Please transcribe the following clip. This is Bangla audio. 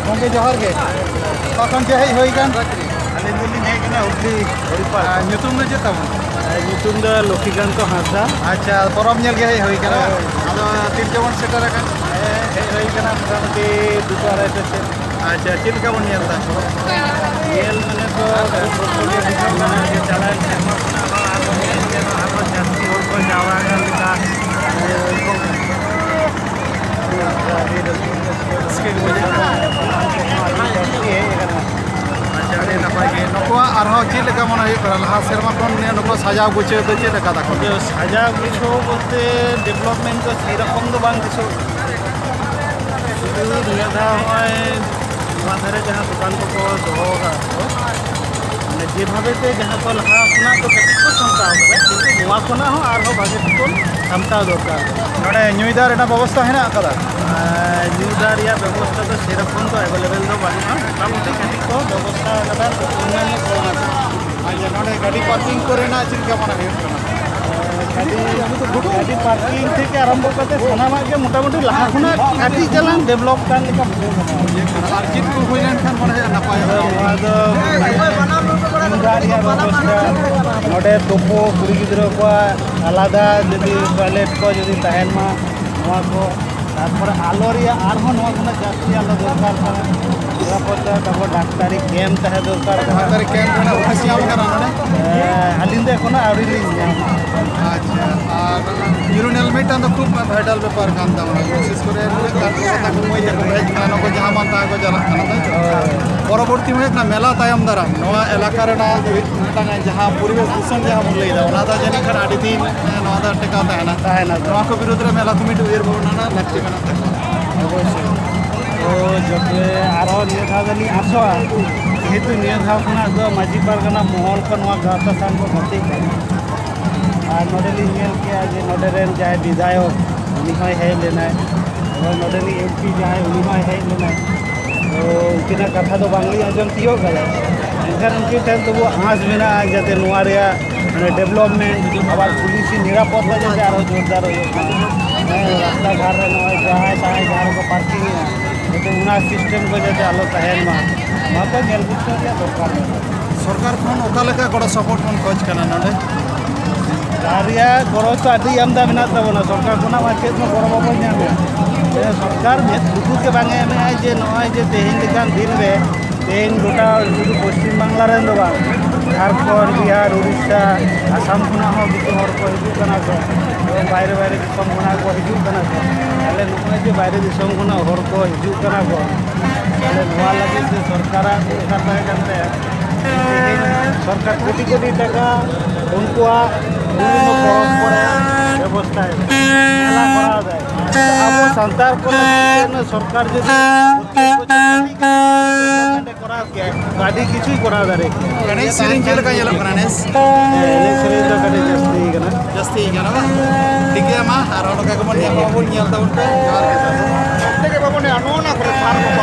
Gongke johar ge. Tokon je hei hoi kan. Alin dulin hei kena Hubli Horipa. Nyutum do je tabon. Nyutum da Lokhikanto Hasda. Acha porab nyel ge hei hoi kana. Ado tin jemon setar akan. Hei hoi kana motamoti duto arai se. Acha chil ka bon nyel ta. Nyel mane to portfolio disam kana je chalan serma khona aro nyel jeno aro jasti hor ko jawa kan lika. Skill boje. Acha ade napai ge nokwa arho chil ka mon hoi para laha serma kon ne noko sajao guche do chil ka ta kon. সাজা কিছু বলতে ডেভেলপমেন্ট তো সেরকম তো বাং কিছু শুধু নিয়ে হয় নয়া ধারে যাহা দোকান কো দোহ মানে যেভাবেতে যাহা তো লাহা খনা তো কিছু সামটাও হবে কিন্তু নয়া খনা হো আর হো ভাগে তো সামটাও দরকার নড়ে nyuidar eta ব্যবস্থা হেনা kada. নিউদার ইয়া ব্যবস্থা তো সেরকম তো অ্যাভেলেবেল তো বাড়ি না মোটামুটি কাটিক তো ব্যবস্থা কাদা অন্যান্য corona Acha norde gadi parking kore na chil ka mon hoi kana. গাড়ি পার্কিং থেকে আরম্ভ করতে সানামাকে মোটামুটি লাহা খনা কাটি চালান ডেভেলপ কান লেখা Ar chil ko hoi len khan mon hoi napai. नोडे तोपो कुड़ी गिद्रो को आलादा जदि टॉयलेट को जदि तहन मा नोआ को तारपर आलो रिया आरहो नोआ खना जास्ती आलो दरकार kana निरापत्ता तब डाक्तारी कैम्प तहे दरकार Dar camp na office yam kana norde. आलिंद एखोनो आवरी लिंग আচ্ছা আর ইউরিনাল মেটা তো খুব ভাইটাল ব্যাপার কান তা মানে বিশেষ করে তারপর কথা কই যে ভেজ খানা কো যাহা মান তা কো জানা খানা তাই তো পরবর্তী মে না মেলা তায়ম দ্বারা নয়া এলাকার না মিটাঙ্গা যাহা পরিবেশ দূষণ যাহা বল লই দা ওনা দা জানি খান আডি দিন নয়া দা টাকা তাহেনা তাহেনা নয়া কো বিরুদ্ধে মেলা কমিটি উয়ের বনা না লাগতে কানা তা অবশ্যই তো যবে আরো নিয়ে থাকি আসো যেহেতু নিয়ে থাকা তো মাঝি পারগানা মহল को नवा गाता सान को गति আর নডেলি মেল के आज নডেরেন যায় বিধায়ক উনি হয় হেই লেনায় और নডেলি এমপি যায় উনি হয় হেই লেনায় তো উনকিনা কথা তো বাংলি আজম তিও গলা এখান উনকি ঠেন তবু আঁস বিনা যাতে নোয়া রেয়া মানে ডেভেলপমেন্ট আবার পুলিশি নিরাপত্তা যাতে আরো জোরদার হয়ে রাস্তা ঘাট রে নয় যাহাই তাহাই যার को पार्किंग যাতে উনা সিস্টেম को যাতে আলো তহেন মা মা তো গেল বুঝতে রিয়া দরকার সরকার কোন ওকা লেখা কোন সাপোর্ট কোন খোঁজ কানা নডে कार्य गरज तो आदि आमदा मेना तबना सरकार कोना मार्केट में गरम बन जामे सरकार में दुदू के बांगे में है जे नय जे तेहिन लेकान दिन रे तेहिन गोटा शुधु पश्चिम बांगला रे दो बांग झारखंड बिहार उड़ीसा आसाम खुना हो किछु हर को हिजु कना को बाहरे बाहरे दिसम खुना को हिजु कना को ताले नय जे बाहरे दिसम खुना हर को हिजु कना को ताले नवा लगे जे सरकार ताहे करते सरकार कोटी कोटी टाका उनका বিভিন্ন পরম্পরা ব্যবস্থায় মেলা করা যায় আবু সান্তার को সরকার যদি করা গাড়ি কিছুই করা যায় গণেশ সিরিঞ্জ লেখা যেল গণেশ ইলেকশন তো গাড়ি জাস্তি জাস্তি জানা ঠিক আছে মা আর ওটা কে মন নিয়া বল নিয়া তা উঠবে